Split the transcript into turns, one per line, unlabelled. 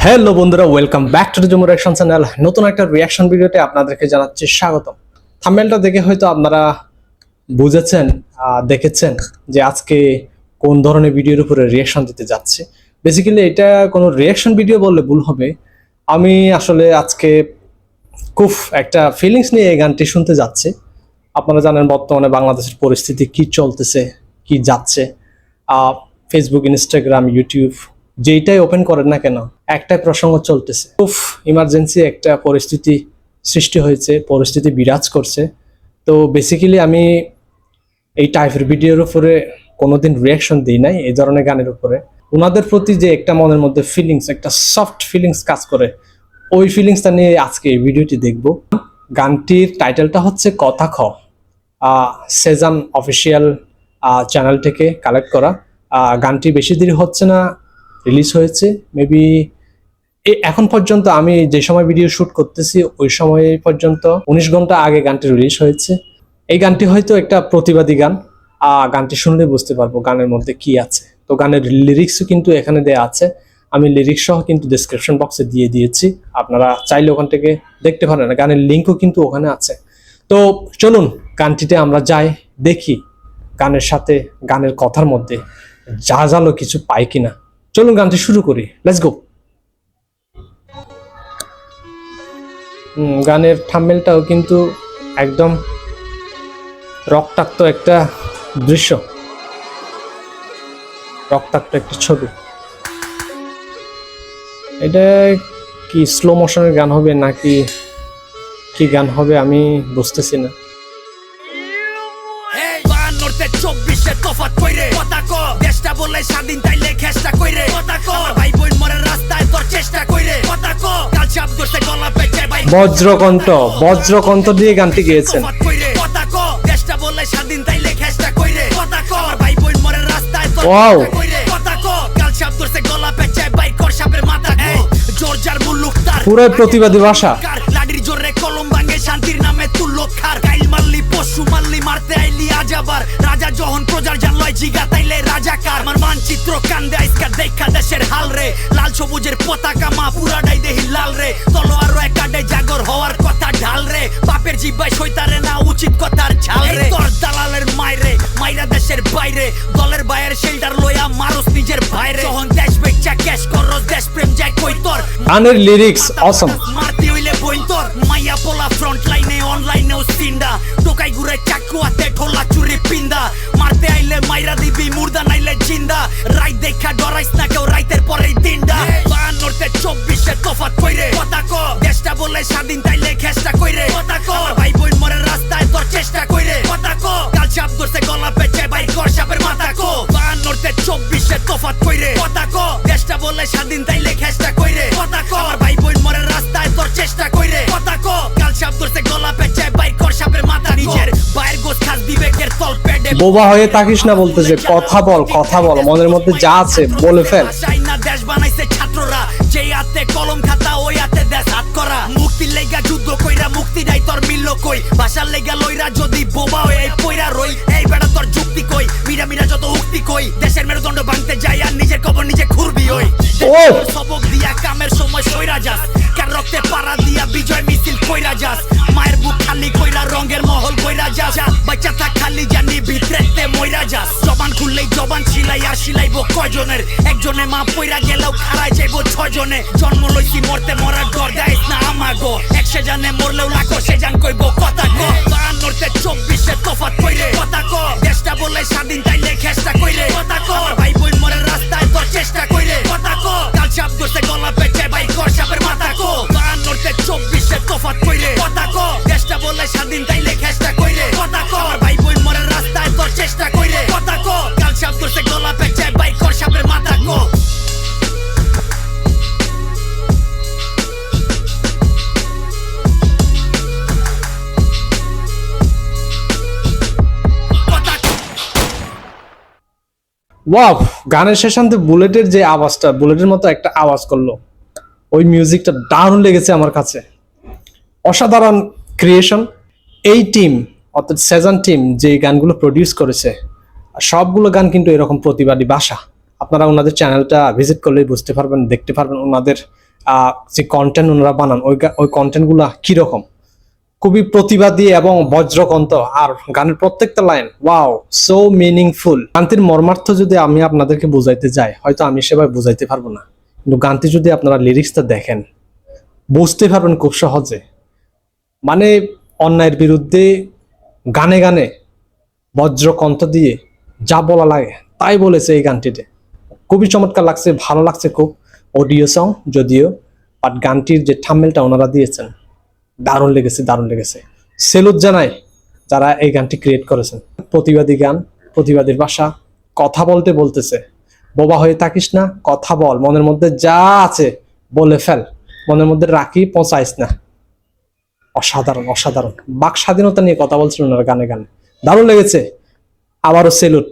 Hello বন্ধুরা, welcome back to the Jumu reaction channel. নতুন একটা রিঅ্যাকশন ভিডিওতে আপনাদেরকে জানাচ্ছি স্বাগতম। থাম্বনেলটা দেখে হয়তো আপনারা বুঝেছেন, দেখেছেন যে আজকে কোন ধরনের ভিডিওর উপরে রিঅ্যাকশন দিতে যাচ্ছে। বেসিক্যালি এটা কোনো রিঅ্যাকশন ভিডিও বললে ভুল হবে। আমি আসলে আজকে খুব একটা ফিলিংস নিয়ে এই গানটি শুনতে যাচ্ছি। আপনারা জানেন বর্তমানে বাংলাদেশের পরিস্থিতি কি চলতেছে, কি যাচ্ছে। ফেসবুক, ইনস্টাগ্রাম, ইউটিউব যেইটাই ওপেন করেন না কেন একটাই প্রসঙ্গ চলতেছে। খুব ইমার্জেন্সি একটা পরিস্থিতি সৃষ্টি হয়েছে, পরিস্থিতি বিরাজ করছে। তো বেসিক্যালি আমি এই টাইপের ভিডিওর উপরে কোনোদিন রিয়াকশন দিই নাই এই ধরনের গানের উপরে। ওনাদের প্রতি যে একটা মনের মধ্যে ফিলিংস, একটা সফট ফিলিংস কাজ করে, ওই ফিলিংসটা নিয়ে আজকে এই ভিডিওটি দেখব। গানটির টাইটেলটা হচ্ছে কথা খ, সেজান অফিসিয়াল চ্যানেল থেকে কালেক্ট করা। গানটি বেশি দেরি হচ্ছে না, রিলিজ হয়েছে মেবি এখন পর্যন্ত আমি যে সময় ভিডিও শুট করতেছি ওই সময় পর্যন্ত 19 ঘন্টা আগে গানটি রিলিজ হয়েছে। এই গানটি হয়তো একটা প্রতিবাদী গান। গানটি শুনলে বুঝতে পারবো গানের মধ্যে কি আছে। তো গানের লিরিক্সও কিন্তু এখানে দেয়া আছে, আমি লিরিক্স সহ কিন্তু ডেসক্রিপশন বক্সে দিয়ে দিয়েছি, আপনারা চাইলে ওখান থেকে দেখতে পারেন। গানের লিঙ্কও কিন্তু ওখানে আছে। তো চলুন গানটিতে আমরা যাই, দেখি গানের সাথে গানের কথার মধ্যে জালো কিছু পাই কিনা। চলুন গানটি শুরু করি, লেটস গো। গানের থাম্বনেলটাও কিন্তু একদম রক্তাক্ত একটা দৃশ্য, রক্তাক্ত একটা ছবি। এটা কি স্লো মোশনের গান হবে নাকি কি গান হবে আমি বুঝতেছি না। বজ্রকণ্ঠ বজ্রকণ্ঠ দিয়ে গানটি গেয়েছেন। ওয়াও, পুরো প্রতিবাদী ভাষা। লাঠির জোরে কলম ভাঙে শান্তির নামে তুল্য খার, গাইল মারলি পশু মারলি মারতে আইলি আজাবার, রাজা যখন প্রজার জানলয় জিগা তাইলে রাজাকার। আমার মানচিত্র কান্দে আইসকা দেখা দেশের হাল রে, লাল সবুজের পতাকা মা পুরাটাই দেহি লাল রে, তলোয়ার একাডে জাগর হওয়ার কথা ঢাল রে, বাপের জিব্বাই সইতারে না উচিত কথার ঝাল রে, তোর দালালের মাইরে মাইরা দেশের বাইরে, দলের বাইরের শেল্টার লইয়া মারুস নিজের ভাইরে, যখন দেশ বেচা ক্যাশ করস দেশ প্রেম যায় কই তোর। গানের লিরিক্স অসম। মারতে হইলে বইন তোর মাইয়া পোলা ফ্রন্ট লাইনে অনলাইনেও সিন্ডা, টোকাই ঘুরে চাকু হাতে ঠোলা চুরি পিন্দা, মারতে আইলে মাইরা দিবি মুর্দা নাইলে জিন্দা, রাইত দেখা ডরাইস না কেউ রাইতের পরেই দিনডা। 52 24 তফাৎ কইরে কথা ক, দেশটা বলে স্বাধীন তাইলে খেষ্টা কইরে কথা ক, ভাই বোন মরে রাস্তায় তোর চেষ্টা কইরে কথা ক, কাল সাপ ধরছে গলা পেঁচে বাইর কর সাপের মাথা কো। 52 24 তফাৎ কইরে কথা ক, দেশটা বলে স্বাধীন তাইলে খেষ্টা কইরে কথা ক, ভাই বোন মরে রাস্তায় তোর চেষ্টা কইরে কথা ক, কাল সাপ ধরছে গলা পেঁচে বাইর কর সাপের মাথা। নিজের বাইর গোছ খাস বিবেকের তল পেডে বোবা হয়ে থাকিস না, বলতেছে কথা বল কথা বল, মনের মধ্যে যা আছে বলে ফেল। দেশ বানাইছে ছাত্ররা, যে হাতে কলম খাতা ওই হাতে দেশ হাত করা, মুক্তির লেগা যুদ্ধ কইরা মুক্তি নাই তোর মিলল কই, ভাষার লেগা লইরা যদি বোবা হয়ে পইরা রই, এই বেটা তোর যুক্তি কই, মিরা মিরা যত উক্তি কই, দেশের মেরুদণ্ড ভাঙতে যাই আর নিজের কবর নিজে খুরবি হই, সবক দিয়া কামের সময় সইরা যাস, কার রক্তে পাড়া দিয়া বিজয় মিছিল কইরা যাস, মায়ের বুক খালি কইরা রঙের মহল কইরা যাস, বাচ্চা থাক খালি জানি ভিতরেতে মইরা যাস, জবান খুললেই জবান সিলাই আর সিলাইব কয়জনের, একজনে মা পইরা গেলেও খারাই যাইব 6 জনে, জন্ম লইছি মরতে মরার ডর দেয়স না আমাগো, একশে জানে মরলেও লাখো সে জান কইব কথা ক। 52 24 তফাৎ কইরে কথা ক, দেশটা বলে স্বাধীন তাইলে খেষ্টা কইরে কথা ক, ভাই বোন মরে রাস্তায় তোর চেষ্টা কইরে কথা ক, কাল সাপ ধরছে গলা পেঁচে বাইর কর সাপের মাথা কো। 52 24 তফাৎ কইরে কথা ক, দেশটা বলে স্বাধীন তাইলে খেষ্টা কইরে কথা ক, ভাই বোন মরে রাস্তায় তোর চেষ্টা কইরে কথা ক, কাল সাপ ধরছে গলা পেঁচে বাইর কর সাপের মাথা কো। ওয়াও, গানের শেষান্তে বুলেটের যে আওয়াজটা, বুলেটের মতো একটা আওয়াজ করলো, ওই মিউজিকটা দারুণ লেগেছে আমার কাছে। অসাধারণ ক্রিয়েশন। এই টিম অর্থাৎ সেজান টিম যে গানগুলো প্রডিউস করেছে সবগুলো গান কিন্তু এরকম প্রতিবাদী ভাষা। আপনারা ওনাদের চ্যানেলটা ভিজিট করলেই বুঝতে পারবেন, দেখতে পারবেন ওনাদের
যে কন্টেন্ট ওনারা বানান ওই কন্টেন্ট গুলা কিরকম, খুবই প্রতিবাদী এবং বজ্রকণ্ঠ। আর গানের প্রত্যেকটা লাইন ওয়াও, সো মিনিংফুল। গানটির মর্মার্থ যদি আমি আপনাদেরকে বুঝাইতে যাই, হয়তো আমি সেভাবে বুঝাইতে পারবো না, কিন্তু গানটি যদি আপনারা লিরিক্সটা দেখেন বুঝতে পারবেন খুব সহজে। মানে অন্যায়ের বিরুদ্ধে গানে গানে বজ্রকণ্ঠ দিয়ে যা বলা লাগে তাই বলেছে এই গানটিতে। খুবই চমৎকার লাগছে, ভালো লাগছে খুব। অডিও সং যদিও, বাট গানটির যে থাম্বনেলটা ওনারা দিয়েছেন দারুণ লেগেছে, দারুণ লেগেছে। সেলুট জানাই যারা এই গানটি ক্রিয়েট করেছেন। প্রতিবাদী গান, প্রতিবাদীর ভাষা, কথা বলতে বলতেছে বোবা হয়ে থাকিস না, কথা বল, মনের মধ্যে যা আছে বলে ফেল, মনের মধ্যে রাখি পৌঁছাইস না। অসাধারণ, অসাধারণ বাক স্বাধীনতা নিয়ে কথা বলছিলেন ওনারা গানে গানে, দারুণ লেগেছে। আবারও সেলুট।